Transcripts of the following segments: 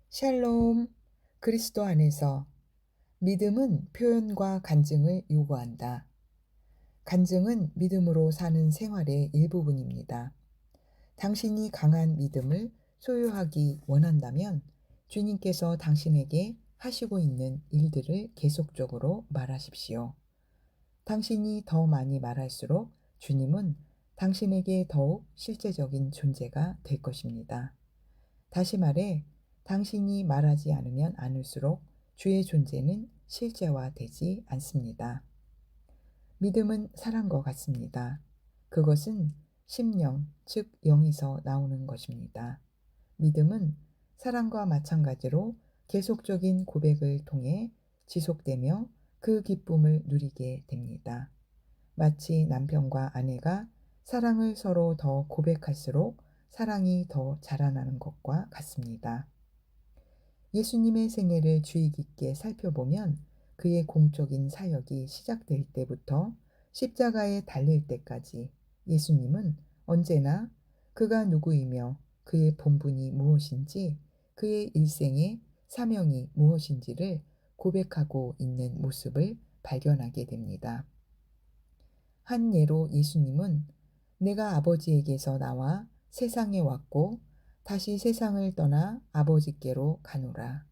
샬롬. 그리스도 안에서 믿음은 표현과 간증을 요구한다. 간증은 믿음으로 사는 생활의 일부분입니다. 당신이 강한 믿음을 소유하기 원한다면 주님께서 당신에게 하시고 있는 일들을 계속적으로 말하십시오. 당신이 더 많이 말할수록 주님은 당신에게 더욱 실제적인 존재가 될 것입니다. 다시 말해, 당신이 말하지 않으면 않을수록 주의 존재는 실제화되지 않습니다. 믿음은 사랑과 같습니다. 그것은 심령, 즉 영에서 나오는 것입니다. 믿음은 사랑과 마찬가지로 계속적인 고백을 통해 지속되며 그 기쁨을 누리게 됩니다. 마치 남편과 아내가 사랑을 서로 더 고백할수록 사랑이 더 자라나는 것과 같습니다. 예수님의 생애를 주의 깊게 살펴보면 그의 공적인 사역이 시작될 때부터 십자가에 달릴 때까지 예수님은 언제나 그가 누구이며 그의 본분이 무엇인지, 그의 일생의 사명이 무엇인지를 고백하고 있는 모습을 발견하게 됩니다. 한 예로 예수님은 내가 아버지에게서 나와 세상에 왔고 다시 세상을 떠나 아버지께로 가노라.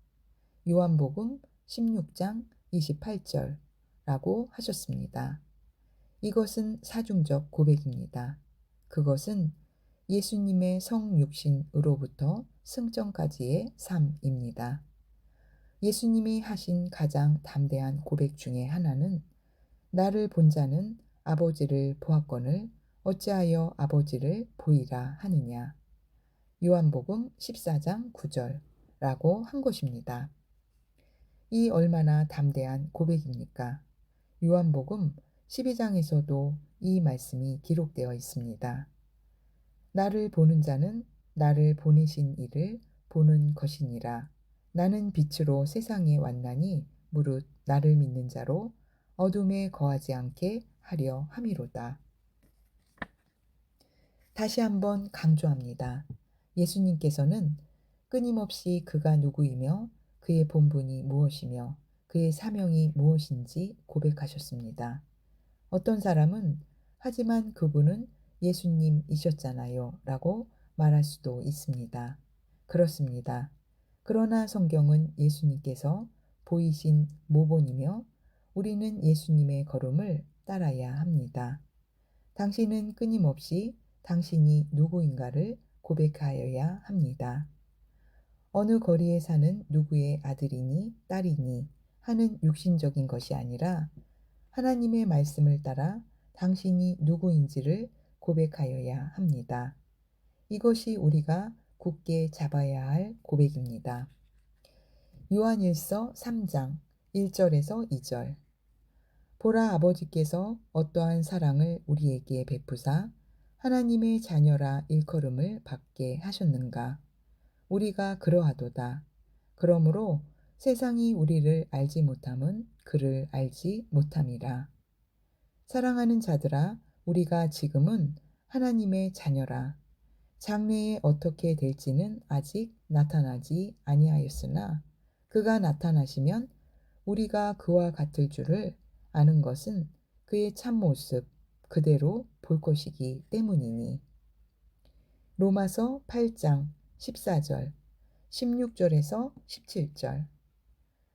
요한복음 16장 28절라고 하셨습니다. 이것은 사중적 고백입니다. 그것은 예수님의 성육신으로부터 승천까지의 삶입니다. 예수님이 하신 가장 담대한 고백 중에 하나는 나를 본 자는 아버지를 보았거늘 어찌하여 아버지를 보이라 하느냐. 요한복음 14장 9절라고 한 것입니다. 이 얼마나 담대한 고백입니까? 요한복음 12장에서도 이 말씀이 기록되어 있습니다. 나를 보는 자는 나를 보내신 이를 보는 것이니라. 나는 빛으로 세상에 왔나니 무릇 나를 믿는 자로 어둠에 거하지 않게 하려 함이로다. 다시 한번 강조합니다. 예수님께서는 끊임없이 그가 누구이며 그의 본분이 무엇이며 그의 사명이 무엇인지 고백하셨습니다. 어떤 사람은 하지만 그분은 예수님이셨잖아요 라고 말할 수도 있습니다. 그렇습니다. 그러나 성경은 예수님께서 보이신 모본이며 우리는 예수님의 걸음을 따라야 합니다. 당신은 끊임없이 당신이 누구인가를 고백하여야 합니다. 어느 거리에 사는 누구의 아들이니 딸이니 하는 육신적인 것이 아니라 하나님의 말씀을 따라 당신이 누구인지를 고백하여야 합니다. 이것이 우리가 굳게 잡아야 할 고백입니다. 요한일서 3장 1절에서 2절. 보라, 아버지께서 어떠한 사랑을 우리에게 베푸사 하나님의 자녀라 일컬음을 받게 하셨는가. 우리가 그러하도다. 그러므로 세상이 우리를 알지 못함은 그를 알지 못함이라. 사랑하는 자들아, 우리가 지금은 하나님의 자녀라. 장래에 어떻게 될지는 아직 나타나지 아니하였으나 그가 나타나시면 우리가 그와 같을 줄을 아는 것은 그의 참모습 그대로 볼 것이기 때문이니. 로마서 8장 14절, 16절에서 17절.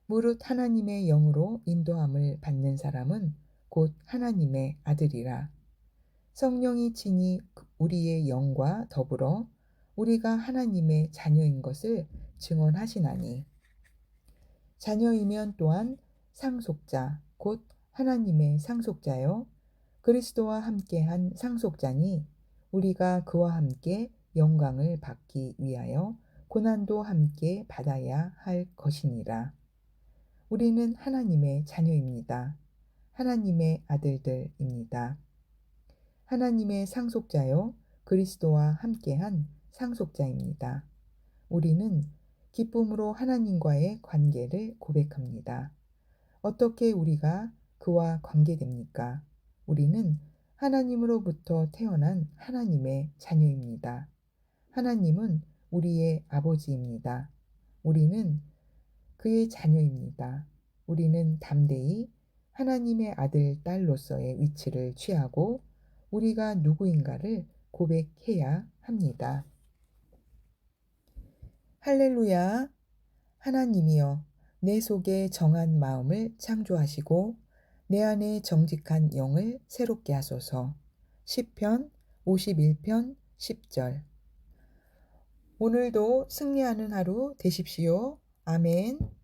무릇 하나님의 영으로 인도함을 받는 사람은 곧 하나님의 아들이라. 성령이 친히 우리의 영과 더불어 우리가 하나님의 자녀인 것을 증언하시나니. 자녀이면 또한 상속자, 곧 하나님의 상속자요 그리스도와 함께한 상속자니 우리가 그와 함께 영광을 받기 위하여 고난도 함께 받아야 할 것이니라. 우리는 하나님의 자녀입니다. 하나님의 아들들입니다. 하나님의 상속자요 그리스도와 함께한 상속자입니다. 우리는 기쁨으로 하나님과의 관계를 고백합니다. 어떻게 우리가 그와 관계됩니까? 우리는 하나님으로부터 태어난 하나님의 자녀입니다. 하나님은 우리의 아버지입니다. 우리는 그의 자녀입니다. 우리는 담대히 하나님의 아들, 딸로서의 위치를 취하고 우리가 누구인가를 고백해야 합니다. 할렐루야! 하나님이여, 내 속에 정한 마음을 창조하시고 내 안에 정직한 영을 새롭게 하소서. 시편 51편 10절. 오늘도 승리하는 하루 되십시오. 아멘.